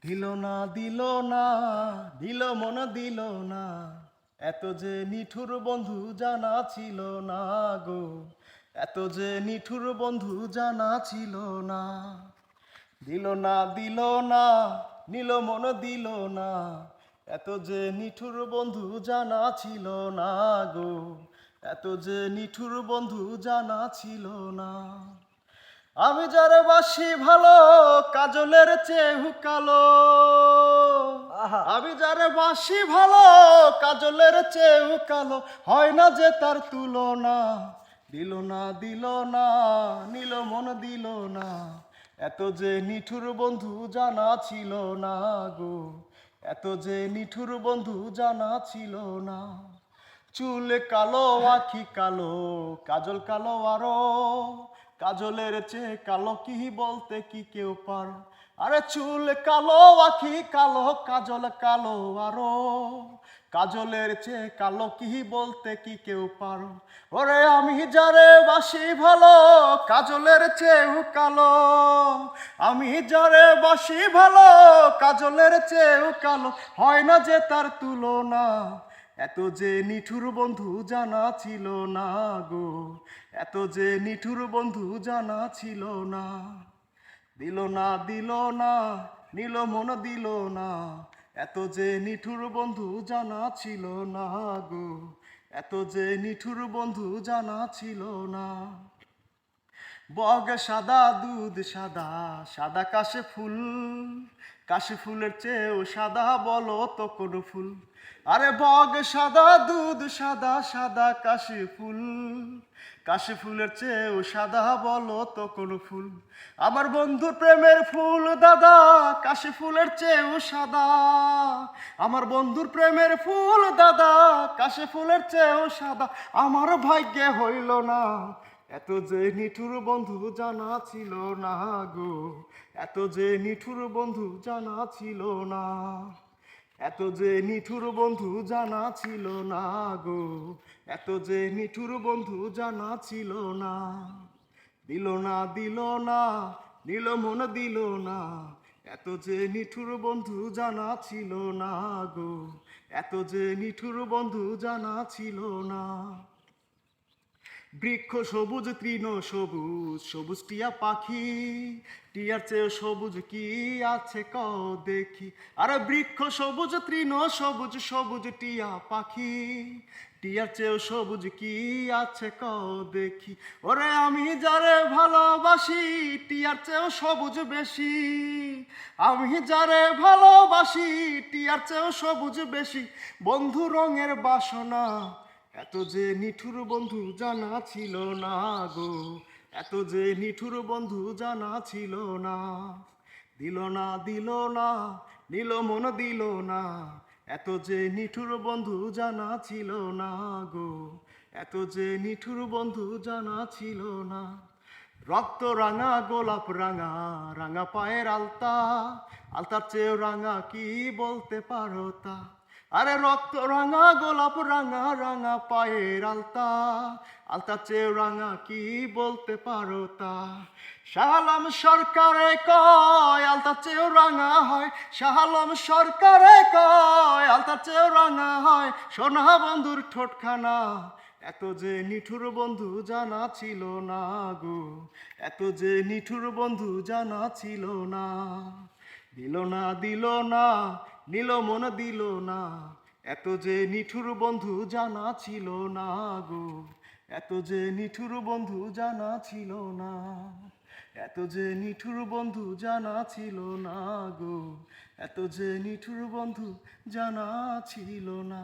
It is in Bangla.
দিল না দিল না দিল মন দিল না, এত যে নিঠুর বন্ধু জানা ছিল না গো, এত যে নিঠুর বন্ধু জানা ছিল না। দিল না দিল না নীল মন দিল না, এত যে নিঠুর বন্ধু জানা ছিল না গো, এত যে নিঠুর বন্ধু জানা ছিল না। আমি যারে বাসি ভালো কাজলের চেয়ে কালো, আহা! আমি যারে বাসি ভালো কাজলের চেয়ে কালো, হয় না যে তার তুলনা। দিল না দিল না নীল মন দিল না, এত যে নিঠুর বন্ধু জানা ছিল না গো, এত যে নিঠুর বন্ধু জানা ছিল না। চুল কালো আখি কালো কাজল কালো আরো, কাজলের চেয়ে কালো কি বলতে কি কেউ পারো। আরে চুল কালো আখি কালো কাজল কালো আরো, কাজলের চেয়ে কালো কি বলতে কি কেউ পারো। ওরে আমি যারে বাসি ভালো কাজলের চেয়েও কালো, আমি যারে বাসি ভালো কাজলের চেয়েও কালো, হয় না যে তার তুলনা। এত যে নিঠুর বন্ধু জানা ছিল না গো, এত যে নিঠুর বন্ধু জানা ছিল না। দিল না দিল না নীল মন দিল না, এত যে নিঠুর বন্ধু জানা ছিল না গো, এত যে নিঠুর বন্ধু জানা ছিল না। বগ সাদা দুধ সাদা সাদা কাশে ফুল, কাশে ফুলের চেয়েও সাদা বলো তো কোন ফুল। আরে বগ সাদা দুধ সাদা সাদা কাশে ফুল, কাশে ফুলের চেয়েও সাদা বলো তো কোন ফুল। আমার বন্ধু প্রেমের ফুল দাদা কাশে ফুলের চেয়েও সাদা, আমার বন্ধুর প্রেমের ফুল দাদা কাশে ফুলের চেয়েও সাদা, আমার ভাগ্যে হইল না। এত যে নিঠুর বন্ধু জানা ছিল না গো, এত যে নিঠুর বন্ধু জানা ছিল না, এত যে নিঠুর বন্ধু জানা ছিল না গো, এত যে নিঠুর বন্ধু জানা ছিল না। দিল না দিল না নীল মন দিল না, এত যে নিঠুর বন্ধু জানা ছিল না গো, এত যে নিঠুর বন্ধু জানা ছিল না। বৃক্ষ সবুজ তৃণ সবুজ সবুজ টিয়া পাখি, টিয়ার চেয়ে সবুজ কি আছে কও দেখি। আরে বৃক্ষ সবুজ তৃণ সবুজ সবুজ টিয়া পাখি, টিয়ার চেয়ে সবুজ কি আছে কও দেখি। ওরে আমি যারে ভালোবাসি টিয়ার চেয়েও সবুজ বেশি, আমি যারে ভালোবাসি টিয়ার চেয়েও সবুজ বেশি। বন্ধু রঙের বাসনা, এত যে নিঠুর বন্ধু জানা ছিল না গো, এত যে নিঠুর বন্ধু জানা ছিল না। দিল না দিল না নীল মন দিল না, এত যে নিঠুর বন্ধু জানা ছিল না গো, এত যে নিঠুর বন্ধু জানা ছিল না। রক্ত রাঙা গোলাপ রাঙা রাঙা পায়ের আলতা, আলতার চেয়েও রাঙা কি বলতে পারো তা। আরে রক্ত রাঙা গোলাপ রাঙা রাঙা পায়ের আলতা, আলতার চেয়েও রাঙা কি বলতে পারো তা। শাহ আলম সরকারে কয় আলতার চেয়েও রাঙা হয়, শাহ আলম সরকারে কয় আলতার চেয়েও রাঙা হয় সোনা বন্ধুর ঠোঁটখানা। এত যে নিঠুর বন্ধু জানা ছিল না গো, এত যে নিঠুর বন্ধু জানা ছিল না। দিল না দিল না নীল মন দিল না, এত যে নিঠুর বন্ধু জানা ছিল না গো, এত যে নিঠুর বন্ধু জানা ছিল না, এত যে নিঠুর বন্ধু জানা ছিল না গো, এত যে নিঠুর বন্ধু জানা ছিল না।